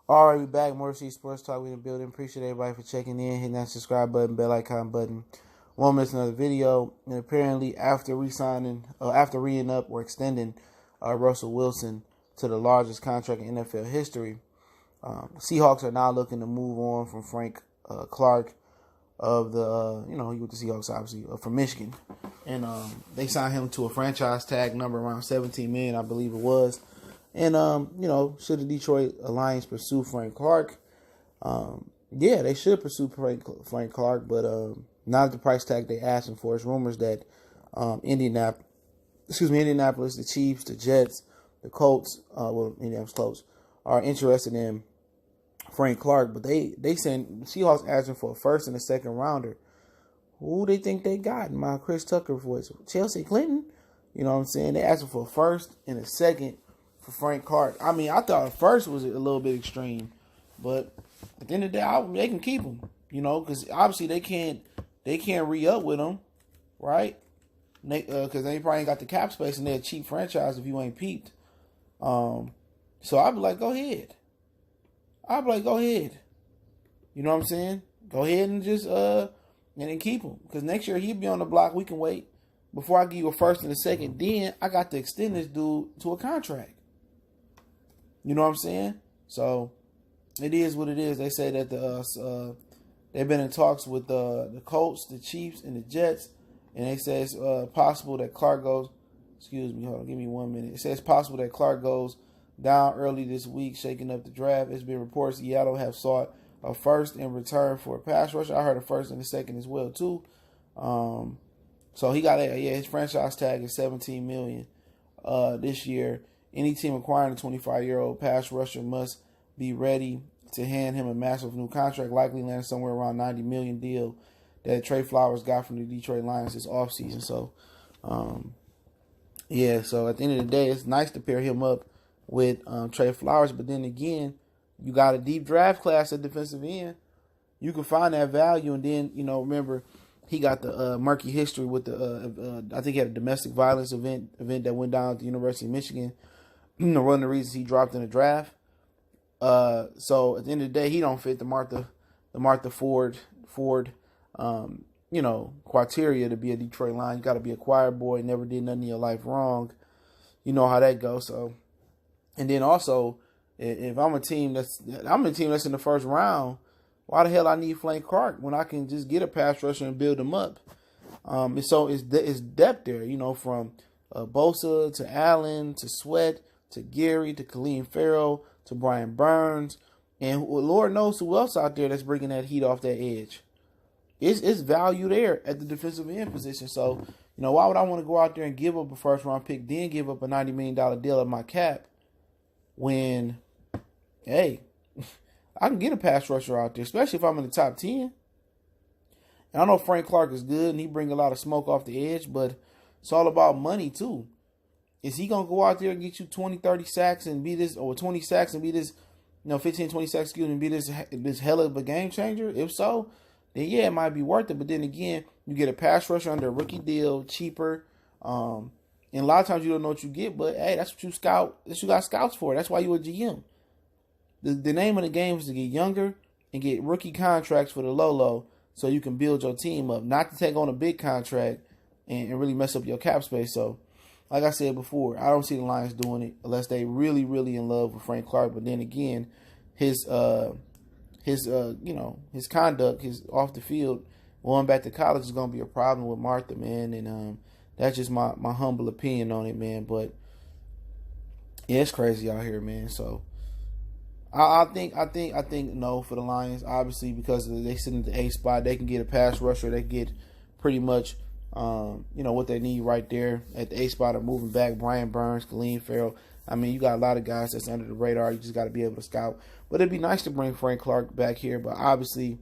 Alright, we back. More C Sports Talk. We in the building. Appreciate everybody for checking in, hitting that subscribe button, bell icon button. Won't miss another video. And apparently, after re-up or extending Russell Wilson to the largest contract in NFL history, Seahawks are now looking to move on from Frank Clark of the, he with the Seahawks obviously from Michigan, and they signed him to a franchise tag number around $17 million, I believe it was. And, should the Detroit Lions pursue Frank Clark? Yeah, they should pursue Frank Clark, but not at the price tag they asked him for. It's rumors that Indianapolis, the Chiefs, the Jets, the Colts, Indianapolis Colts, are interested in Frank Clark, but they sent Seahawks asking for a first and a second rounder. Who they think they got? My Chris Tucker voice. Chelsea Clinton? You know what I'm saying? They asking for a first and a second for Frank Clark. I mean, I thought the first was a little bit extreme, but at the end of the day, they can keep him, because obviously they can't re-up with him, right? Because they probably ain't got the cap space and they're a cheap franchise if you ain't peeped. So I'd be like, go ahead. You know what I'm saying? Go ahead and just and then keep him, because next year he'll be on the block. We can wait. Before I give you a first and a second, then I got to extend this dude to a contract. You know what I'm saying? So it is what it is. They say that they've been in talks with the Colts, the Chiefs, and the Jets, and they say it's possible that Clark goes. Excuse me, hold on, give me 1 minute. It says it's possible that Clark goes down early this week, shaking up the draft. It's been reports Seattle have sought a first in return for a pass rusher. I heard a first and a second as well too. So he got his franchise tag is $17 million this year. Any team acquiring a 25-year-old pass rusher must be ready to hand him a massive new contract, likely land somewhere around $90 million deal that Trey Flowers got from the Detroit Lions this offseason. So, so at the end of the day, it's nice to pair him up with Trey Flowers, but then again, you got a deep draft class at defensive end. You can find that value, and then, remember, he got the murky history with the, I think he had a domestic violence event that went down at the University of Michigan. One of the reasons he dropped in the draft. So at the end of the day, he don't fit the Martha Ford, criteria to be a Detroit Lion. You got to be a choir boy, never did nothing in your life wrong. You know how that goes. So, and then also, if I'm a team that's in the first round, why the hell I need Frank Clark when I can just get a pass rusher and build him up? So it's depth there, from Bosa to Allen to Sweat to Gary to Khalil Farrell to Brian Burns, and Lord knows who else out there that's bringing that heat off that edge. It's value there at the defensive end position. So, why would I want to go out there and give up a first round pick, then give up a $90 million deal at my cap when, hey, I can get a pass rusher out there, especially if I'm in the top 10. And I know Frank Clark is good and he brings a lot of smoke off the edge, but it's all about money too. Is he going to go out there and get you 20, 30 sacks and be this, or 20 sacks and be this, 15, 20 sacks, and be this hell of a game changer? If so, then yeah, it might be worth it. But then again, you get a pass rusher under a rookie deal, cheaper. And a lot of times you don't know what you get, but hey, that's what you scout. That's what you got scouts for. That's why you a GM. The name of the game is to get younger and get rookie contracts for the low, so you can build your team up, not to take on a big contract and really mess up your cap space. So, like I said before, I don't see the Lions doing it unless they really, really in love with Frank Clark. But then again, his conduct, his off the field, going back to college is going to be a problem with Martha, man. And that's just my humble opinion on it, man. But yeah, it's crazy out here, man. So I think no for the Lions, obviously, because they sit in the A spot. They can get a pass rusher. They can get pretty much what they need right there at the A spot of moving back. Brian Burns, Khalil Farrell. I mean, you got a lot of guys that's under the radar. You just got to be able to scout. But it'd be nice to bring Frank Clark back here. But obviously,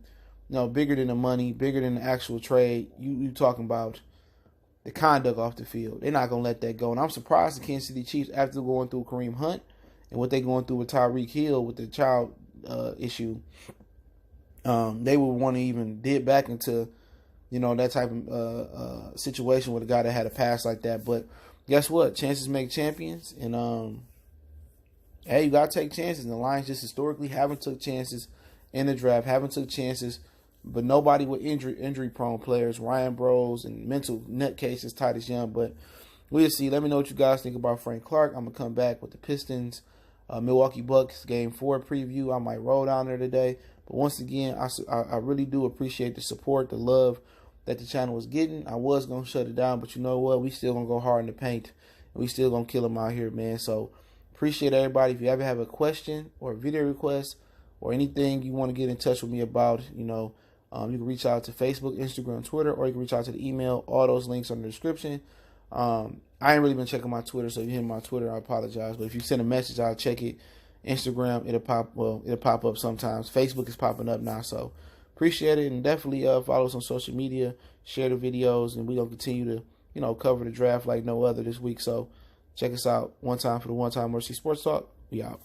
bigger than the money, bigger than the actual trade. You talking about the conduct off the field. They're not going to let that go. And I'm surprised the Kansas City Chiefs, after going through Kareem Hunt and what they're going through with Tyreek Hill with the child issue, they would want to even dip back into that type of situation with a guy that had a pass like that. But guess what? Chances make champions. And hey, you gotta take chances. And the Lions just historically haven't took chances in the draft, haven't took chances, but nobody with injury prone players, Ryan Bros and mental nutcases, Titus Young. But we'll see. Let me know what you guys think about Frank Clark. I'm gonna come back with the Pistons, Milwaukee Bucks Game 4 preview. I might roll down there today. But once again, I really do appreciate the support, the love that the channel was getting. I was gonna shut it down, but you know what? We still gonna go hard in the paint, and we still gonna kill them out here, man. So appreciate everybody. If you ever have a question or a video request or anything you want to get in touch with me about, you can reach out to Facebook, Instagram, Twitter, or you can reach out to the email. All those links are in the description. I ain't really been checking my Twitter, so if you hit my Twitter, I apologize. But if you send a message, I'll check it. Instagram, it'll pop up sometimes. Facebook is popping up now, so appreciate it, and definitely follow us on social media, share the videos, and we're gonna continue to cover the draft like no other this week. So check us out one time for the One Time Mercy Sports Talk. We out.